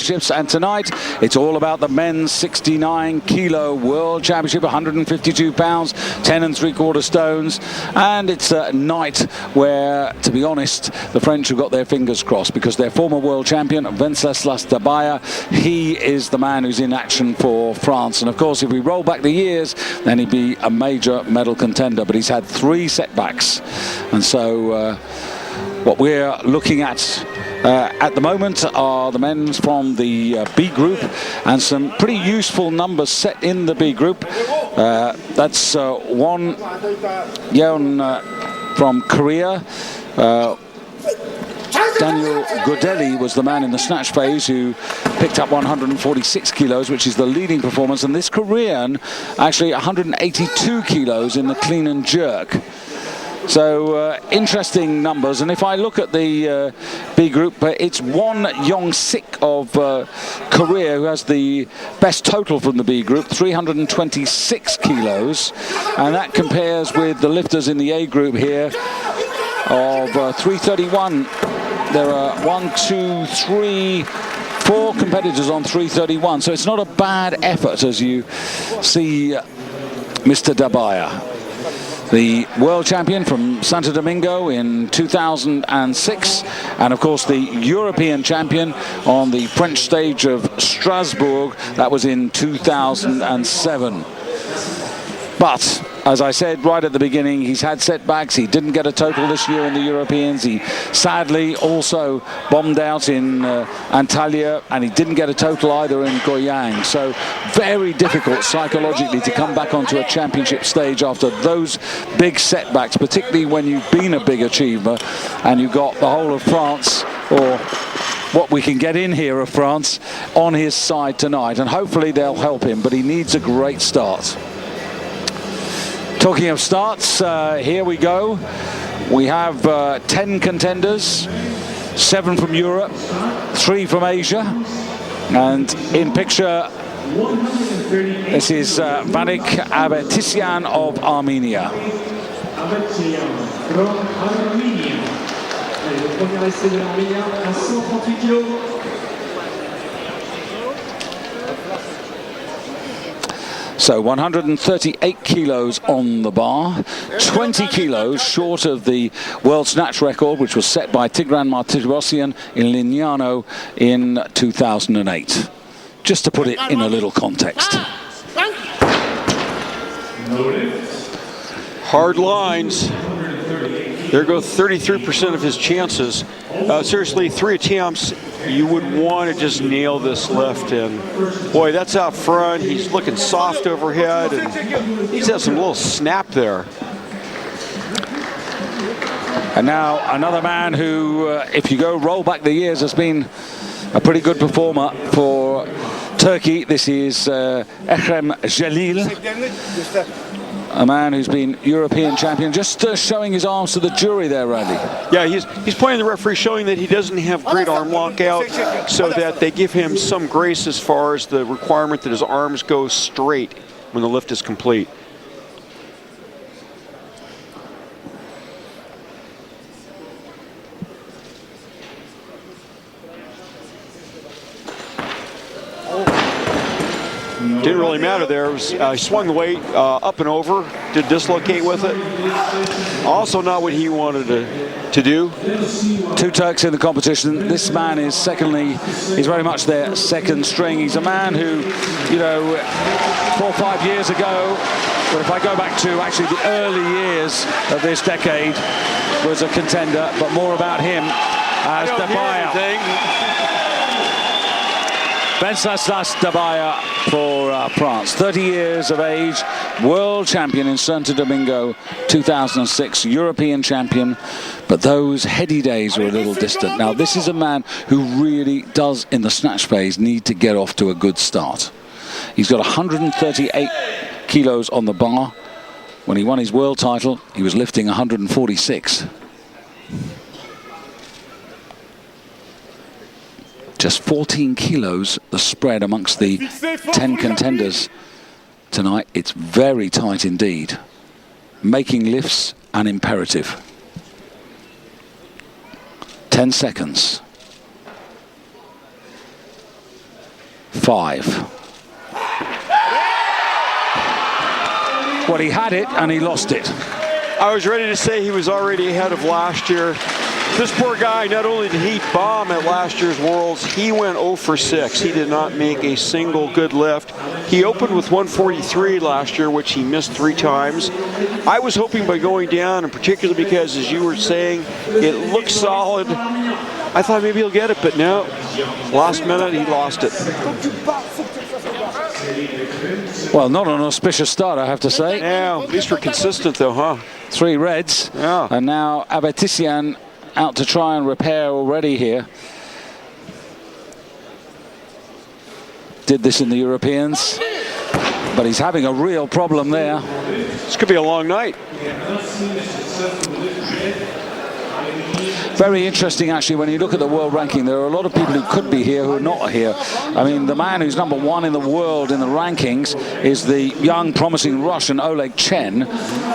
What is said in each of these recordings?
Championships, and tonight it's all about the men's 69 kilo World Championship, 152 pounds, 10 3/4 stones, and it's a night where, to be honest, the French have got their fingers crossed, because their former world champion, Wenceslas Dabaya, he is the man who's in action for France. And of course, if we roll back the years, then he'd be a major medal contender, but he's had 3 setbacks. And so what we're looking at the moment are the men from the B group, and some pretty useful numbers set in the B group. That's Won Yeon from Korea. Daniel Godelli was the man in the snatch phase who picked up 146 kilos, which is the leading performance. And this Korean, actually 182 kilos in the clean and jerk. So interesting numbers. And if I look at the B group, it's Won Young-sik of Korea who has the best total from the B group, 326 kilos. And that compares with the lifters in the A group here of 331. There are 4 competitors on 331. So it's not a bad effort, as you see Mr. Dabaya, the world champion from Santo Domingo in 2006, and of course the European champion on the French stage of Strasbourg. That was in 2007. But as I said right at the beginning, he's had setbacks. He didn't get a total this year in the Europeans. He sadly also bombed out in Antalya, and he didn't get a total either in Goyang. So very difficult psychologically to come back onto a championship stage after those big setbacks, particularly when you've been a big achiever and you've got the whole of France, or what we can get in here of France, on his side tonight. And hopefully they'll help him, but he needs a great start. Talking of starts, here we go. We have 10 contenders, 7 from Europe, 3 from Asia. And in picture, this is Vanik Abetisyan of Armenia. So 138 kilos on the bar, 20 kilos short of the world snatch record, which was set by Tigran Martirosyan in Lignano in 2008. Just to put it in a little context. Hard lines. There go 33% of his chances. Seriously, 3 attempts. You would want to just nail this lift, and boy, that's out front. He's looking soft overhead, and he's had some little snap there. And now another man who, if you go roll back the years, has been a pretty good performer for Turkey. This is Ekrem Jalil, a man who's been European champion, just showing his arms to the jury there, Randy. Yeah, he's pointing the referee, showing that he doesn't have great arm lockout, so that they give him some grace as far as the requirement that his arms go straight when the lift is complete. Didn't really matter there. It was, he swung the weight up and over, did dislocate with it. Also not what he wanted to do. 2 Turks in the competition. This man is he's very much their second string. He's a man who, you know, 4 or 5 years ago, but if I go back to actually the early years of this decade, was a contender, but more about him as Dabaya. Wenceslas Dabaya for France, 30 years of age, world champion in Santo Domingo 2006, European champion, but those heady days are a little distant. Now this is a man who really does, in the snatch phase, need to get off to a good start. He's got 138 kilos on the bar. When he won his world title, he was lifting 146. Just 14 kilos the spread amongst the 10 contenders tonight. It's very tight indeed. Making lifts an imperative. 10 seconds. Well, he had it and he lost it. I was ready to say he was already ahead of last year. This poor guy, not only did he bomb at last year's Worlds, he went 0 for 6. He did not make a single good lift. He opened with 143 last year, which he missed 3 times. I was hoping by going down, and particularly because, as you were saying, it looked solid, I thought maybe he'll get it, but no. Last minute, he lost it. Well, not an auspicious start, I have to say. Yeah, at least we're consistent, though, huh? 3 reds. Yeah. And now Avetisian out to try and repair already here. Did this in the Europeans, but he's having a real problem there. This could be a long night. Very interesting, actually, when you look at the world ranking. There are a lot of people who could be here who are not here. I mean, the man who's #1 in the world in the rankings is the young, promising Russian Oleg Chen,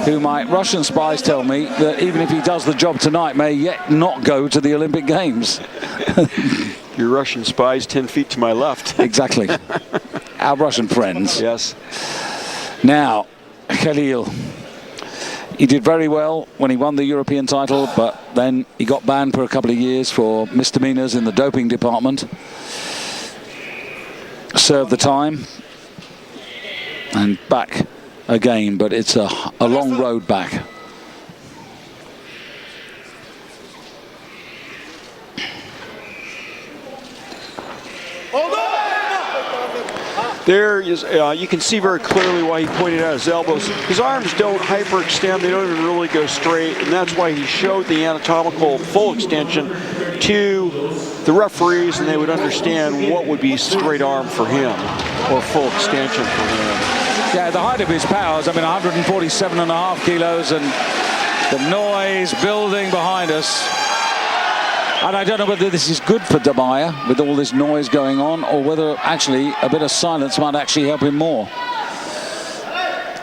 who my Russian spies tell me that even if he does the job tonight, may yet not go to the Olympic Games. Your Russian spies 10 feet to my left. Exactly. Our Russian friends. Yes. Now, Khalil. He did very well when he won the European title, but then he got banned for a couple of years for misdemeanors in the doping department. Served the time and back again, but it's a long road back. There is, you can see very clearly why he pointed out his elbows. His arms don't hyperextend, they don't even really go straight, and that's why he showed the anatomical full extension to the referees, and they would understand what would be straight arm for him, or full extension for him. Yeah, the height of his powers, I mean, 147.5 kilos, and the noise building behind us. And I don't know whether this is good for Dabaya with all this noise going on, or whether actually a bit of silence might actually help him more.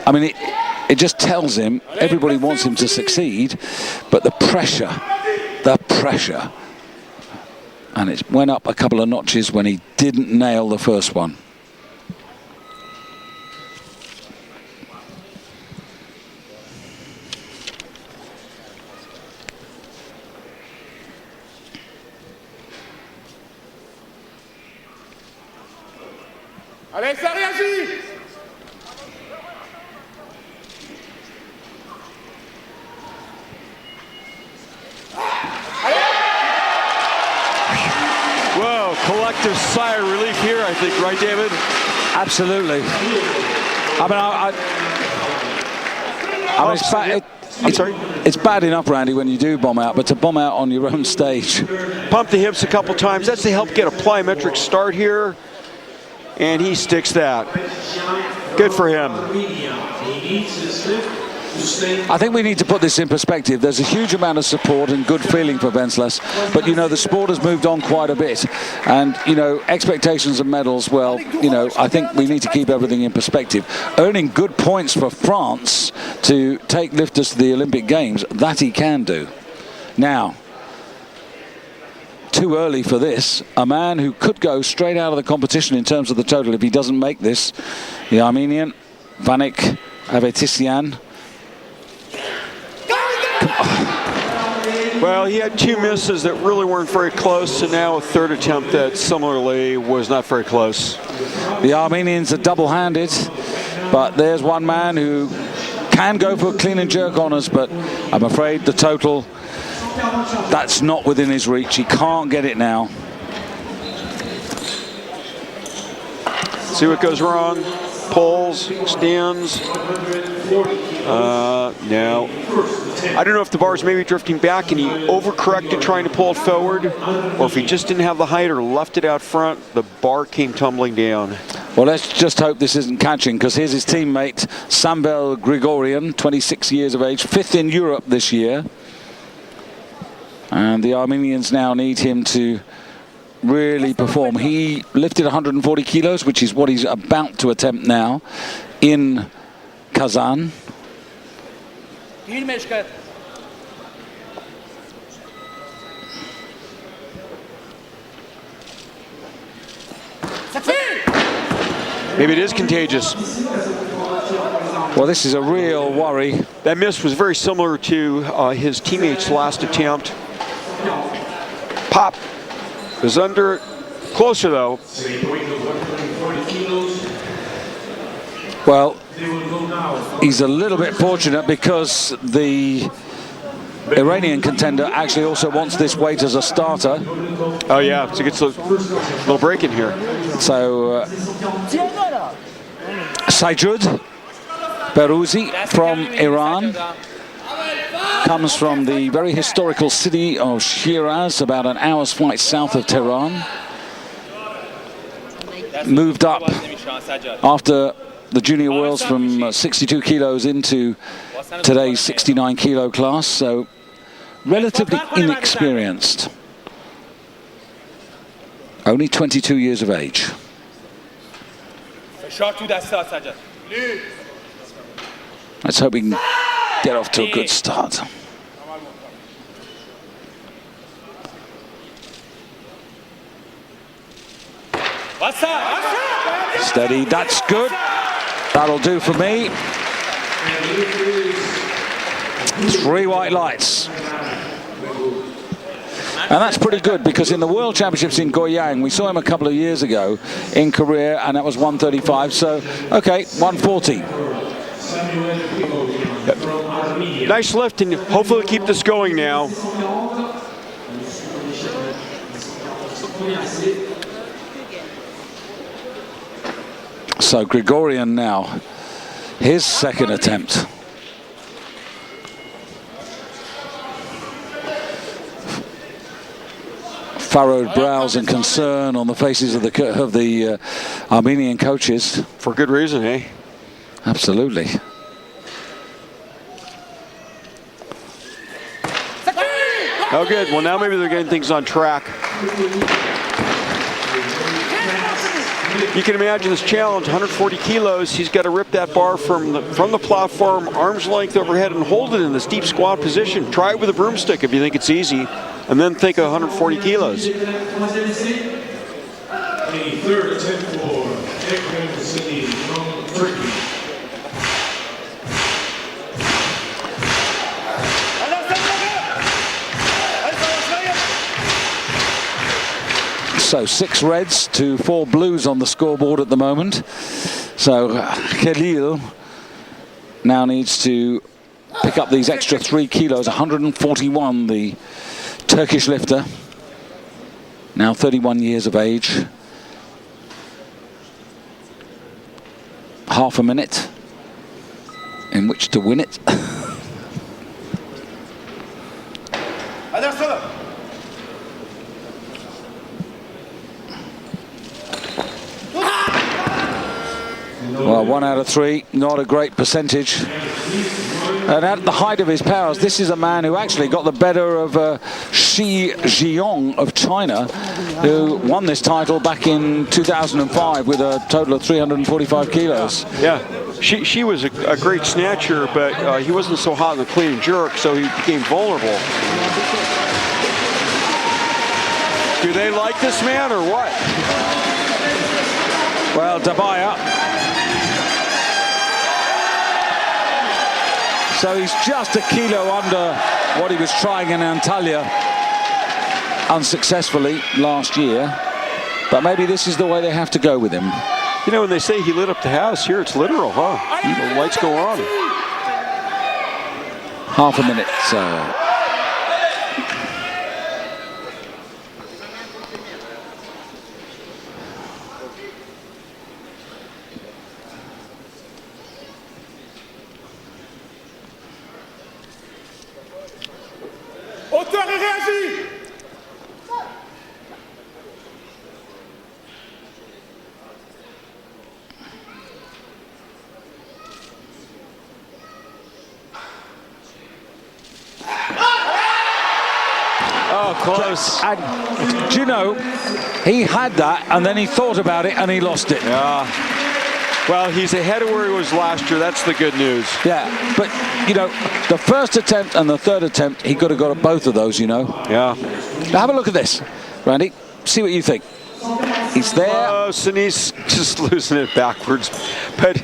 I mean, it just tells him everybody wants him to succeed, but the pressure, and it went up a couple of notches when he didn't nail the first one. Allez, ça réagit! Whoa, collective sigh of relief here, I think, right, David? Absolutely. I mean, it's bad enough, Randy, when you do bomb out, but to bomb out on your own stage. Pump the hips a couple times. That's to help get a plyometric start here. And he sticks that. Good for him. I think we need to put this in perspective. There's a huge amount of support and good feeling for Wenceslas, but, you know, the sport has moved on quite a bit. And, you know, expectations of medals, well, you know, I think we need to keep everything in perspective. Earning good points for France to take lifters to the Olympic Games, that he can do. Now, too early for this. A man who could go straight out of the competition in terms of the total if he doesn't make this. The Armenian, Vanik Avetisian. Well, he had 2 misses that really weren't very close, and now a 3rd attempt that similarly was not very close. The Armenians are double-handed, but there's one man who can go for clean and jerk honors, but I'm afraid the total, that's not within his reach. He can't get it now. See what goes wrong. Pulls, extends. Now, I don't know if the bar is maybe drifting back and he overcorrected trying to pull it forward, or if he just didn't have the height or left it out front, the bar came tumbling down. Well, let's just hope this isn't catching, because here's his teammate, Sambel Grigorian, 26 years of age, 5th in Europe this year. And the Armenians now need him to really perform. He lifted 140 kilos, which is what he's about to attempt now in Kazan. Maybe it is contagious. Well, this is a real worry. That miss was very similar to his teammate's last attempt. Pop is under, closer though. Well, he's a little bit fortunate because the Iranian contender actually also wants this weight as a starter. Oh yeah, so it gets a little break in here. So Sajud Berouzi from Iran comes from the very historical city of Shiraz, about an hour's flight south of Tehran. Moved up after the Junior Worlds from 62 kilos into today's 69 kilo class, so relatively inexperienced. Only 22 years of age. Let's hope we can get off to a good start. Steady, that's good. That'll do for me. 3 white lights. And that's pretty good, because in the World Championships in Goyang, we saw him a couple of years ago in Korea, and that was 135. So, okay, 140. Nice lift, and hopefully keep this going now. So Grigorian now, his second attempt. Furrowed brows and concern on the faces of the Armenian coaches. For good reason, eh? Absolutely. Oh, good. Well, now maybe they're getting things on track. You can imagine this challenge, 140 kilos. He's got to rip that bar from the platform, arm's length overhead, and hold it in this deep squat position. Try it with a broomstick if you think it's easy, and then think of 140 kilos. So 6 reds to 4 blues on the scoreboard at the moment. So Khalil now needs to pick up these extra 3 kilos, 141, the Turkish lifter, now 31 years of age. Half a minute in which to win it. Well, 1 out of 3, not a great percentage. And at the height of his powers, this is a man who actually got the better of Shi Jiong of China, who won this title back in 2005 with a total of 345 kilos. Yeah, she was a great snatcher, but he wasn't so hot in the clean and jerk, so he became vulnerable. Do they like this man or what? Well, Dabaya. So he's just a kilo under what he was trying in Antalya unsuccessfully last year. But maybe this is the way they have to go with him. You know, when they say he lit up the house, here it's literal, huh? The lights go on. Half a minute. Close. And do you know, he had that and then he thought about it and he lost it. Yeah. Well, he's ahead of where he was last year. That's the good news. Yeah, but, you know, the first attempt and the third attempt, he could have got at both of those, you know. Yeah. Now have a look at this, Randy. See what you think. He's there. Oh, Sinise just losing it backwards. But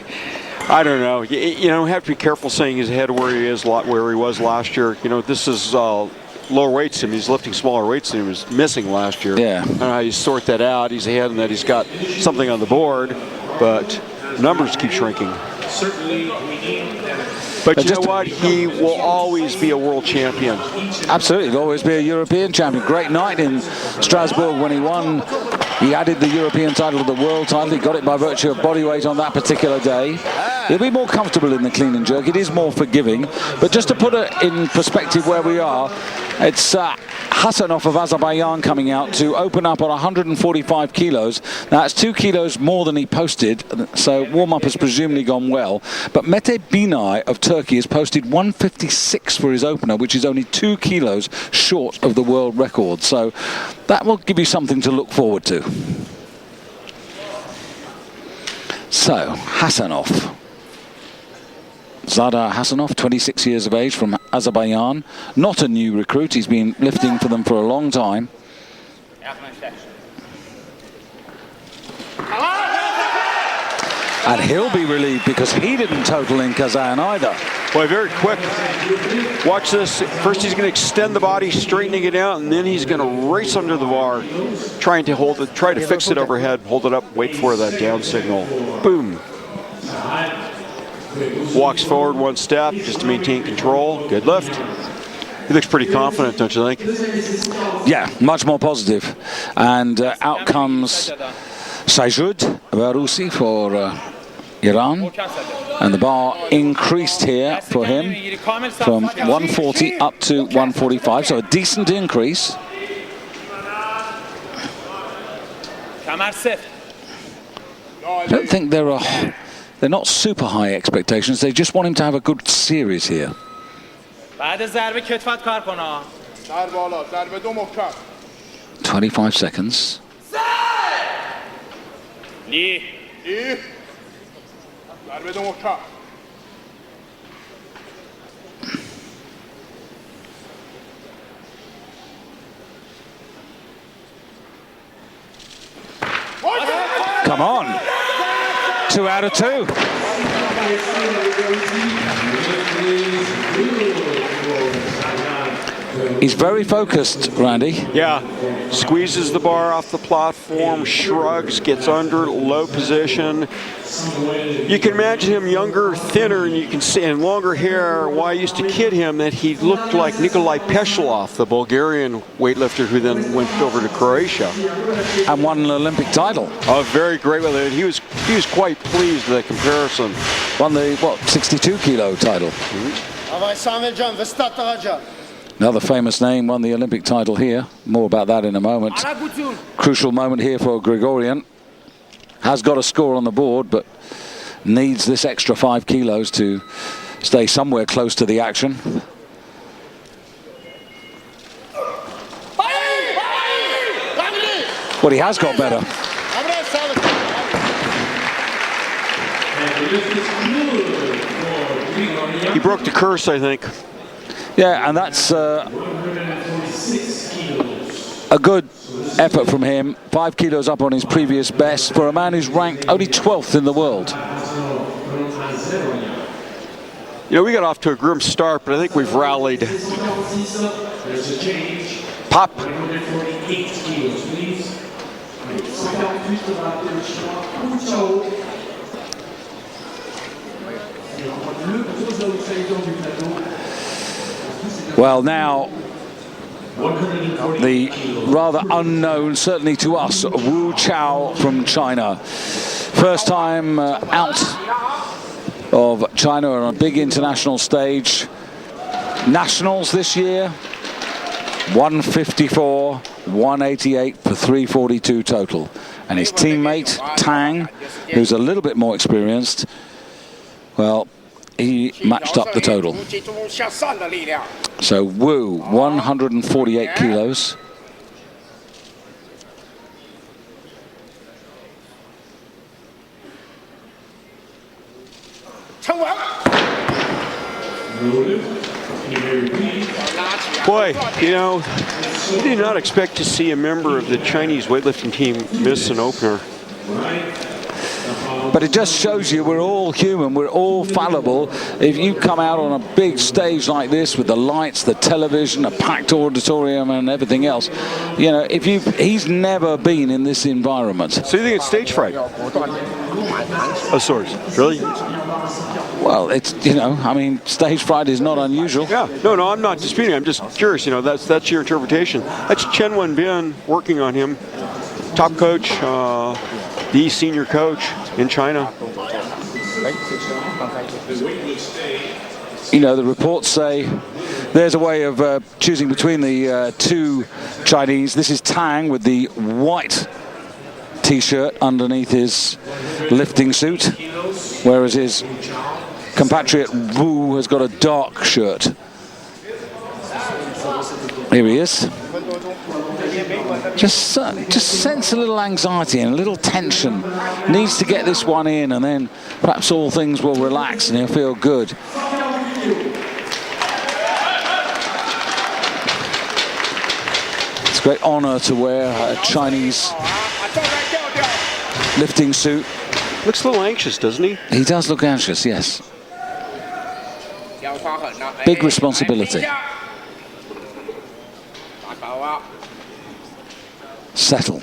I don't know. You know, have to be careful saying he's ahead of where he is, where he was last year. You know, this is lower weights than he's lifting smaller weights than he was missing last year. Yeah. I don't know how you sort that out. He's ahead in that he's got something on the board, but numbers keep shrinking. But you know what? He will always be a world champion. Absolutely, he'll always be a European champion. Great night in Strasbourg when he won. He added the European title to the world title. He got it by virtue of body weight on that particular day. He'll be more comfortable in the clean and jerk. It is more forgiving. But just to put it in perspective where we are, it's Hasanov of Azerbaijan coming out to open up on 145 kilos. Now, that's 2 kilos more than he posted, so warm-up has presumably gone well. But Mete Binay of Turkey has posted 156 for his opener, which is only 2 kilos short of the world record. So that will give you something to look forward to. So, Hasanov. Zadar Hasanov, 26 years of age, from Azerbaijan. Not a new recruit. He's been lifting for them for a long time. And he'll be relieved because he didn't total in Kazan either. Boy, very quick. Watch this. First he's going to extend the body, straightening it out, and then he's going to race under the bar, trying to hold it, try to fix it overhead, hold it up, wait for that down signal. Boom. Walks forward 1 step just to maintain control. Good lift. He looks pretty confident, don't you think? Yeah, much more positive. And out comes Sajud Varusi for Iran. And the bar increased here for him from 140 up to 145. So a decent increase. I don't think they're not super high expectations. They just want him to have a good series here. 25 seconds. Come on. 2 out of 2. He's very focused, Randy. Yeah. Squeezes the bar off the platform, shrugs, gets under, low position. You can imagine him younger, thinner, and you can see, and longer hair. Why I used to kid him that he looked like Nikolai Peshelov, the Bulgarian weightlifter who then went over to Croatia. And won an Olympic title. Oh, very great with it. He was quite pleased with the comparison. Won the, 62 kilo title. Another famous name won the Olympic title here. More about that in a moment. Crucial moment here for Grigorian. Has got a score on the board, but needs this extra 5 kilos to stay somewhere close to the action. Well, he has got better. He broke the curse, I think. Yeah, and that's a good effort from him. 5 kilos up on his previous best for a man who's ranked only 12th in the world. You know, we got off to a grim start, but I think we've rallied. Pop. Well, now, the rather unknown, certainly to us, Wu Chao from China. First time out of China on a big international stage. Nationals this year, 154, 188 for 342 total. And his teammate, Tang, who's a little bit more experienced, well, he matched up the total. So Wu, 148 kilos. Boy, you know, you did not expect to see a member of the Chinese weightlifting team miss an opener. But it just shows you we're all human, we're all fallible. If you come out on a big stage like this with the lights, the television, a packed auditorium and everything else, you know, he's never been in this environment. So you think it's stage fright? Of sorts. Really? Well, it's, you know, I mean, stage fright is not unusual. Yeah, no, I'm not disputing. I'm just curious, you know, that's your interpretation. That's Chen Wenbin working on him, top coach, the senior coach in China. You know, the reports say there's a way of choosing between the two Chinese. This is Tang with the white t-shirt underneath his lifting suit, whereas his compatriot Wu has got a dark shirt. Here he is. Just sense a little anxiety and a little tension. Needs to get this one in, and then perhaps all things will relax and he'll feel good. It's a great honor to wear a Chinese lifting suit. Looks a little anxious, doesn't he? He does look anxious, yes. Big responsibility. Settle.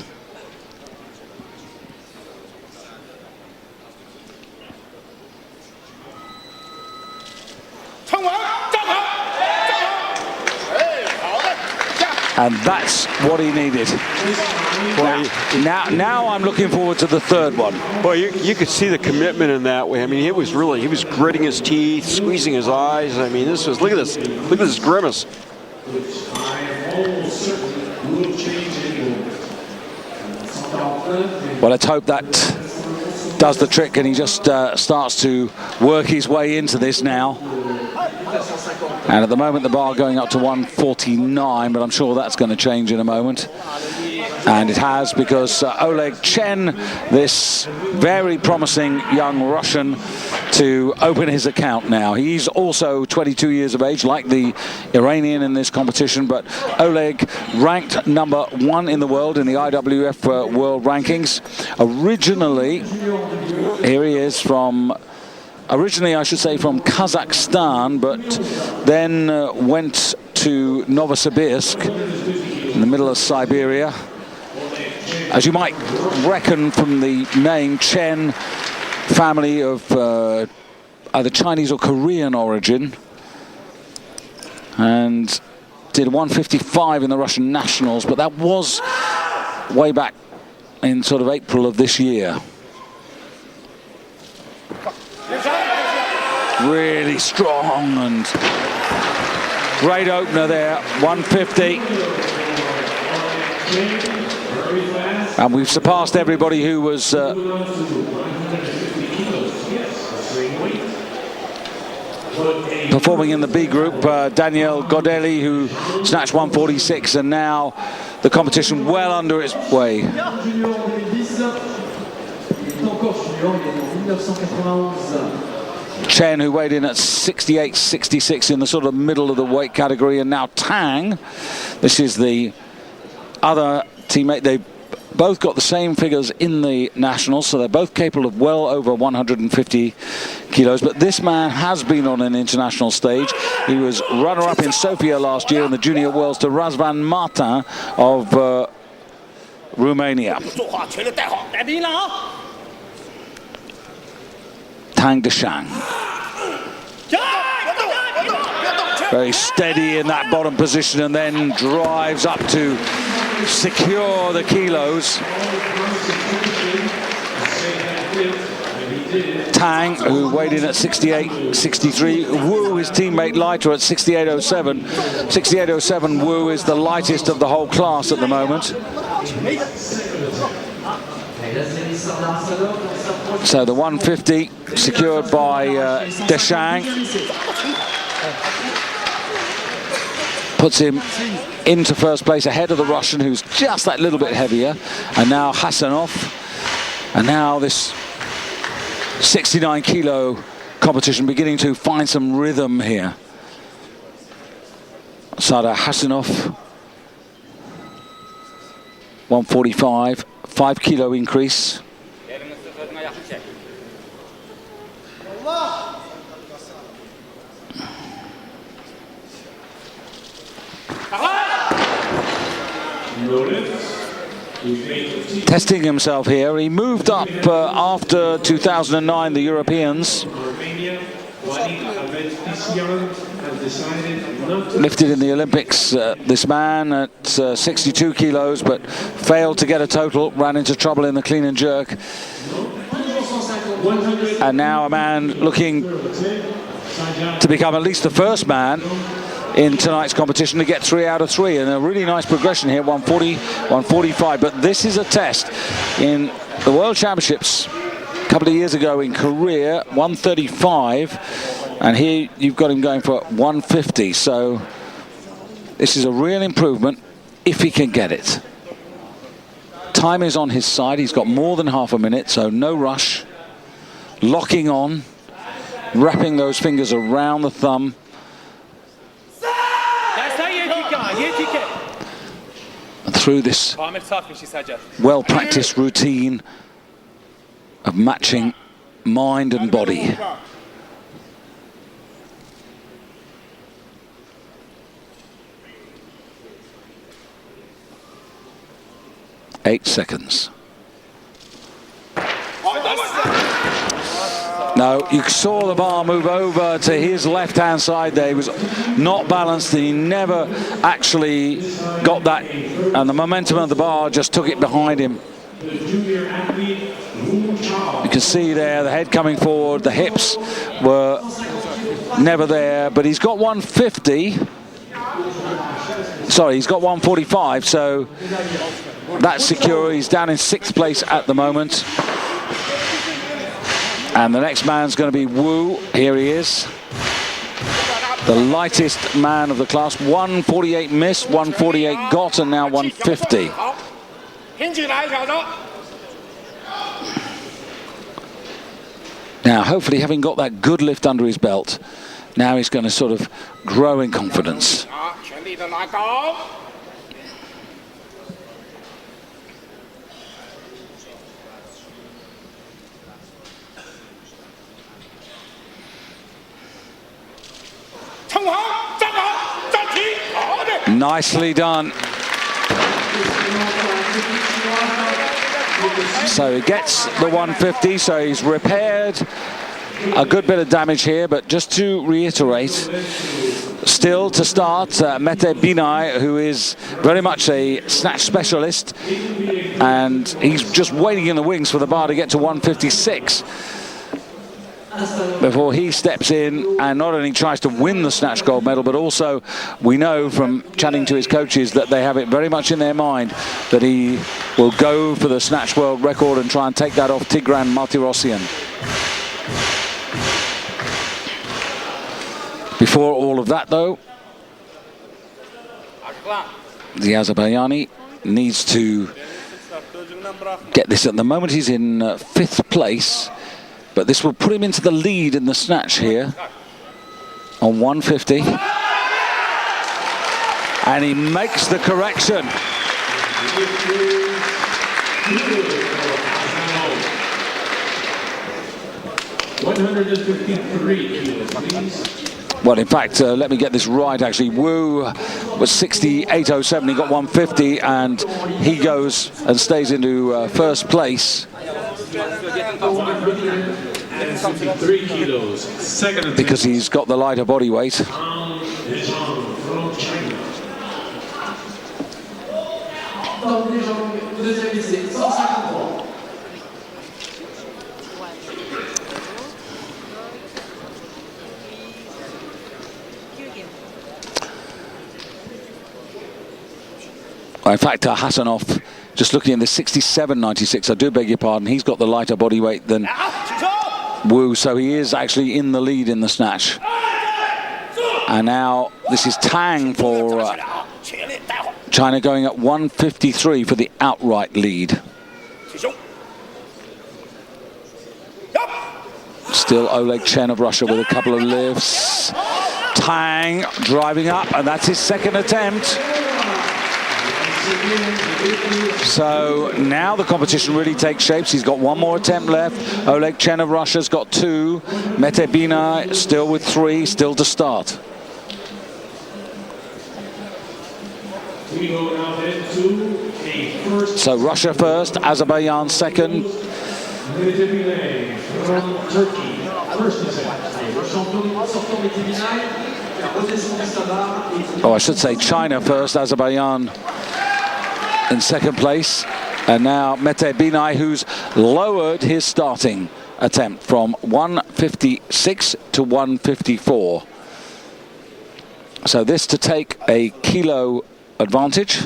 And that's what he needed. Now I'm looking forward to the third one. Well, you could see the commitment in that way. I mean, he was gritting his teeth, squeezing his eyes. I mean, look at this grimace. Well, let's hope that does the trick and he just starts to work his way into this now. And at the moment the bar going up to 149, but I'm sure that's going to change in a moment. And it has, because Oleg Chen, this very promising young Russian, to open his account now. He's also 22 years of age, like the Iranian in this competition, but Oleg ranked #1 in the world in the IWF World Rankings. Originally, here he is originally I should say from Kazakhstan, but then went to Novosibirsk in the middle of Siberia. As you might reckon from the name, Chen, family of either Chinese or Korean origin, and did 155 in the Russian Nationals, but that was way back in sort of April of this year. Really strong and great opener there, 150. And we've surpassed everybody who was performing in the B group. Daniel Godelli, who snatched 146, and now the competition well under its way. Chen, who weighed in at 68-66 in the sort of middle of the weight category, and now Tang, this is the other teammate. They both got the same figures in the nationals, so they're both capable of well over 150 kilos. But this man has been on an international stage. He was runner-up in Sofia last year in the Junior Worlds to Razvan Martin of Romania. Tang Deshang. Very steady in that bottom position, and then drives up to secure the kilos. Tang, who weighed in at 68-63. Wu, his teammate, lighter at 68.07. 68.07, Wu is the lightest of the whole class at the moment. So the 150 secured by Deshang puts him into first place ahead of the Russian, who's just that little bit heavier, and now Hasanov, and now this 69 kilo competition beginning to find some rhythm here. Sada Hasanov, 145, 5 kilo increase. Testing himself here. He moved up after 2009, the Europeans. Lifted in the Olympics, this man at 62 kilos, but failed to get a total, ran into trouble in the clean and jerk. And now a man looking to become at least the first man in tonight's competition to get 3 out of 3, and a really nice progression here, 140, 145. But this is a test in the World Championships a couple of years ago in Korea, 135, and here you've got him going for 150. So this is a real improvement if he can get it. Time is on his side. He's got more than half a minute, so no rush. Locking on, wrapping those fingers around the thumb. And through this well-practiced routine of matching mind and body. Eight seconds. No, you saw the bar move over to his left-hand side there. He was not balanced. He never actually got that, and the momentum of the bar just took it behind him. You can see there the head coming forward, the hips were never there, but he's got 150. Sorry, he's got 145, so that's secure. He's down in 6th place at the moment. And the next man's going to be Wu. Here he is. The lightest man of the class. 148 missed, 148 got, and now 150. Now, hopefully, having got that good lift under his belt, now he's going to sort of grow in confidence. Nicely done. So he gets the 150, so he's repaired a good bit of damage here, but just to reiterate, still to start, Mete Binay, who is very much a snatch specialist, and he's just waiting in the wings for the bar to get to 156 before he steps in and not only tries to win the snatch gold medal, but also we know from chatting to his coaches that they have it very much in their mind that he will go for the snatch world record and try and take that off Tigran Martirosyan. Before all of that, though, the Azerbaijani needs to get this. At the moment he's in 5th place, but this will put him into the lead in the snatch here on 150. And he makes the correction. Well, in fact, let me get this right, actually. Wu was 68.07, he got 150, and he goes and stays into 1st place. 3 kilos. Because he's got the lighter body weight. In fact, Hasanov, just looking at the 67.96, I do beg your pardon, he's got the lighter body weight than Wu, so he is actually in the lead in the snatch. And now this is Tang for China, going at 153 for the outright lead. Still Oleg Chen of Russia with a couple of lifts. Tang driving up, and that's his second attempt. So now the competition really takes shape. He's got one more attempt left. Oleg Chen of Russia's got 2. Mete Binay still with 3, still to start. We go now then to a first. So Russia first, Azerbaijan second. From Turkey, first attempt. Oh, I should say China first, Azerbaijan in second place. And now Mete Binay, who's lowered his starting attempt from 156 to 154. So this to take a kilo advantage.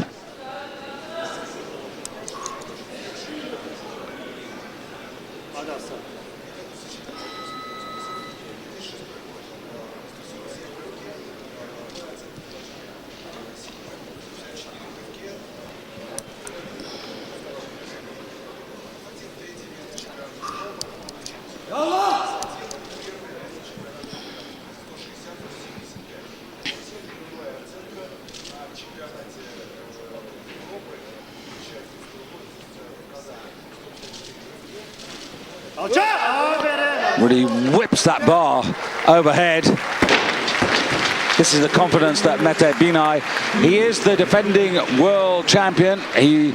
Really whips that bar overhead. This is the confidence that Mete Binay, he is the defending world champion. He,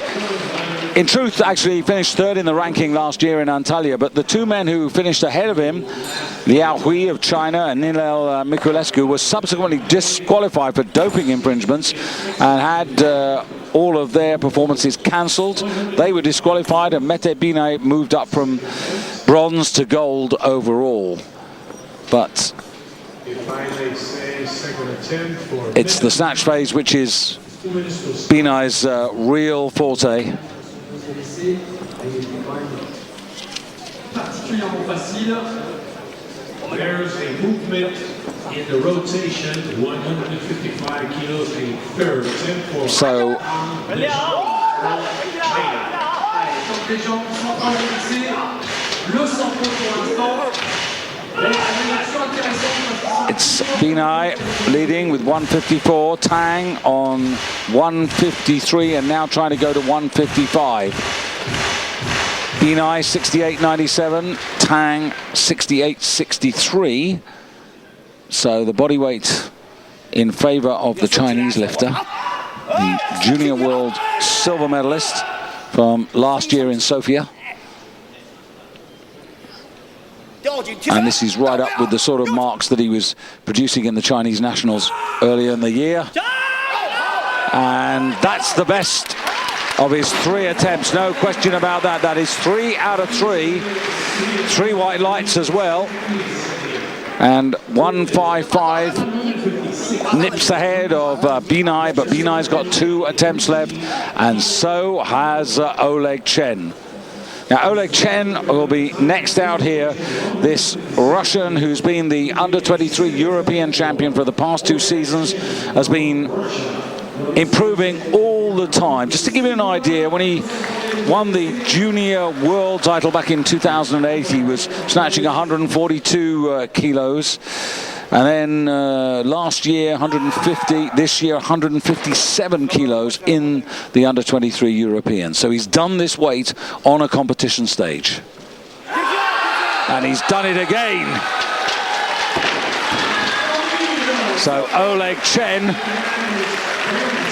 in truth, actually finished third in the ranking last year in Antalya, but the 2 men who finished ahead of him, Liao Hui of China and Nilel Miculescu, were subsequently disqualified for doping infringements and had all of their performances cancelled. They were disqualified, and Mete Binay moved up from bronze to gold overall. But it's the snatch phase which is Binay's real forte. There's a movement in the rotation, 155 kilos, a third attempt for So it's Binay leading with 154, Tang on 153, and now trying to go to 155. Binay 68.97, Tang 68.63. So the body weight in favor of the Chinese lifter, the junior world silver medalist from last year in Sofia. And this is right up with the sort of marks that he was producing in the Chinese nationals earlier in the year. And that's the best of his 3 attempts, no question about that. That is 3 out of 3. 3 white lights as well. And 155 nips ahead of Binay, but Binay's got 2 attempts left, and so has Oleg Chen. Now, Oleg Chen will be next out here. This Russian, who's been the under-23 European champion for the past 2 seasons, has been improving all the time. Just to give you an idea, when he won the junior world title back in 2008, he was snatching 142 kilos. And then last year, 150. This year, 157 kilos in the under-23 European. So he's done this weight on a competition stage. And he's done it again. So Oleg Chen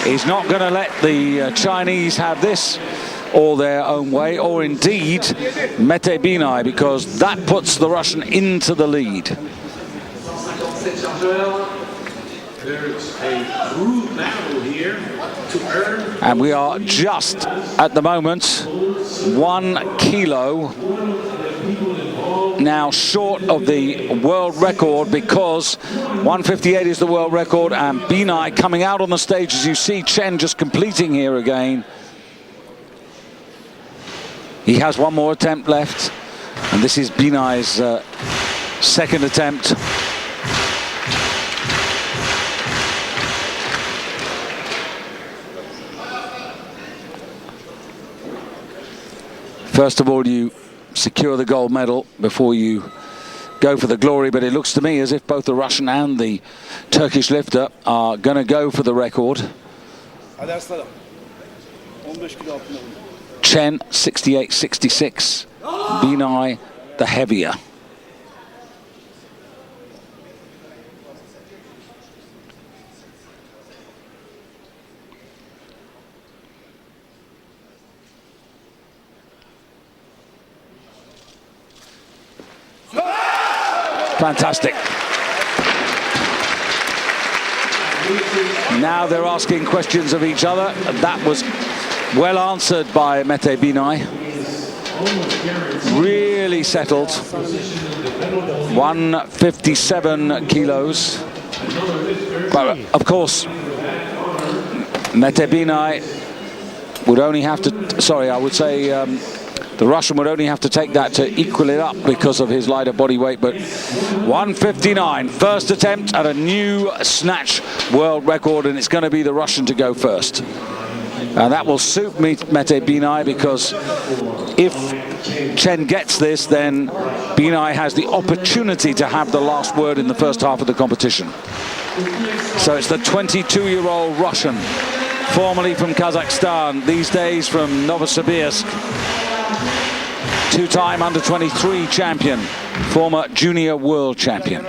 is not going to let the Chinese have this all their own way, or indeed Mete Binay, because that puts the Russian into the lead. There's a rude battle here to earn. And we are just at the moment 1 kilo now short of the world record, because 158 is the world record, and Binay coming out on the stage, as you see Chen just completing here again. He has 1 more attempt left, and this is Binay's second attempt. First of all, you secure the gold medal before you go for the glory, but it looks to me as if both the Russian and the Turkish lifter are going to go for the record. Chen 68.66, Binay the heavier. Fantastic. Now they're asking questions of each other. That was well answered by Mete Binay. Really settled. 157 kilos. But of course, Mete Binay would only have to, sorry, I would say the Russian would only have to take that to equal it up because of his lighter body weight. But 159, first attempt at a new snatch world record, and it's going to be the Russian to go first. And that will suit Mete Binay, because if Chen gets this, then Binay has the opportunity to have the last word in the first half of the competition. So it's the 22-year-old Russian, formerly from Kazakhstan, these days from Novosibirsk. Two-time under-23 champion, former junior world champion.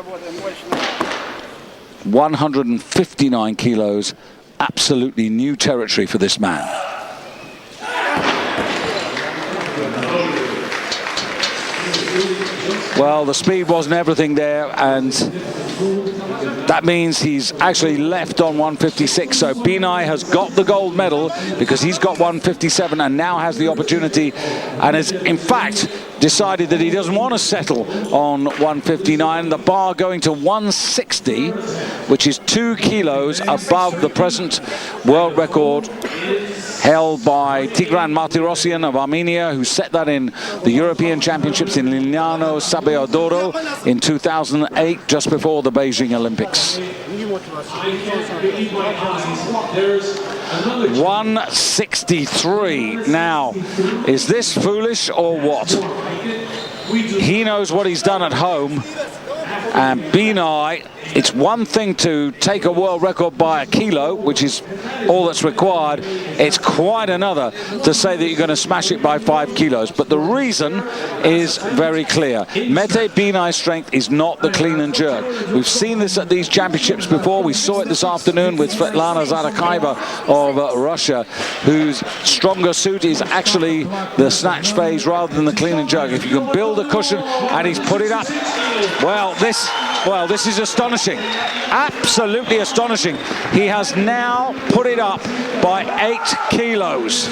159 kilos, absolutely new territory for this man. Well, the speed wasn't everything there, and that means he's actually left on 156. So Binay has got the gold medal because he's got 157 and now has the opportunity, and has in fact decided that he doesn't want to settle on 159. The bar going to 160, which is 2 kilos above the present world record held by Tigran Martirosyan of Armenia, who set that in the European Championships in Lignano Sabeodoro in 2008, just before the Beijing Olympics. 163. Now, is this foolish or what? He knows what he's done at home, and Binay, it's one thing to take a world record by a kilo, which is all that's required. It's quite another to say that you're going to smash it by 5 kilos. But the reason is very clear. Mete Binay's strength is not the clean and jerk. We've seen this at these championships before. We saw it this afternoon with Svetlana Zadakaeva of Russia, whose stronger suit is actually the snatch phase rather than the clean and jerk. If you can build a cushion, and he's put it up. Well, this is astonishing. Absolutely astonishing. He has now put it up by 8 kilos.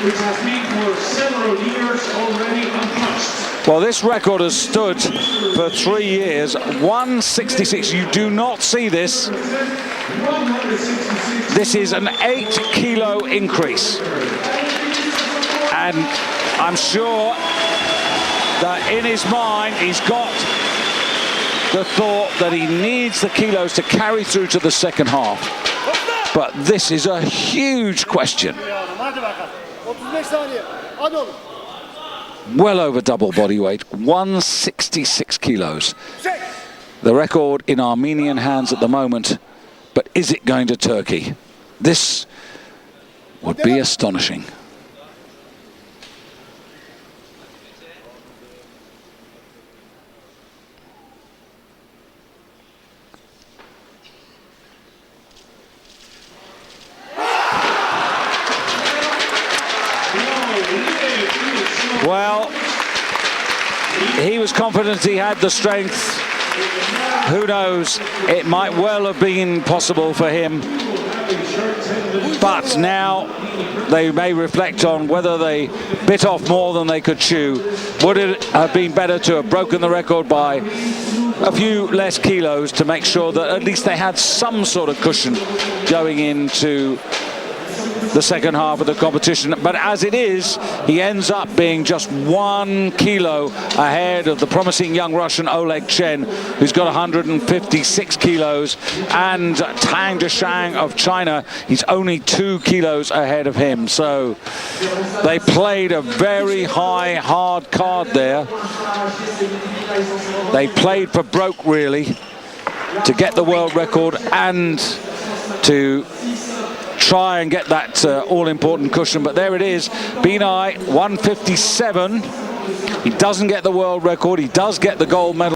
Which has been for several years already untouched. Well, this record has stood for 3 years. 166. You do not see this. This is an 8-kilo increase. And I'm sure that in his mind he's got the thought that he needs the kilos to carry through to the second half. But this is a huge question. Well over double body weight, 166 kilos. The record in Armenian hands at the moment, but is it going to Turkey? This would be astonishing. Well, he was confident he had the strength. Who knows? It might well have been possible for him. But now they may reflect on whether they bit off more than they could chew. Would it have been better to have broken the record by a few less kilos to make sure that at least they had some sort of cushion going into the second half of the competition. But as it is, he ends up being just 1 kilo ahead of the promising young Russian Oleg Chen, who's got 156 kilos, and Tang Deshang of China, he's only 2 kilos ahead of him. So they played a very high, hard card there. They played for broke, really, to get the world record and to try and get that all-important cushion. But there it is, Binai 157. He doesn't get the world record, he does get the gold medal.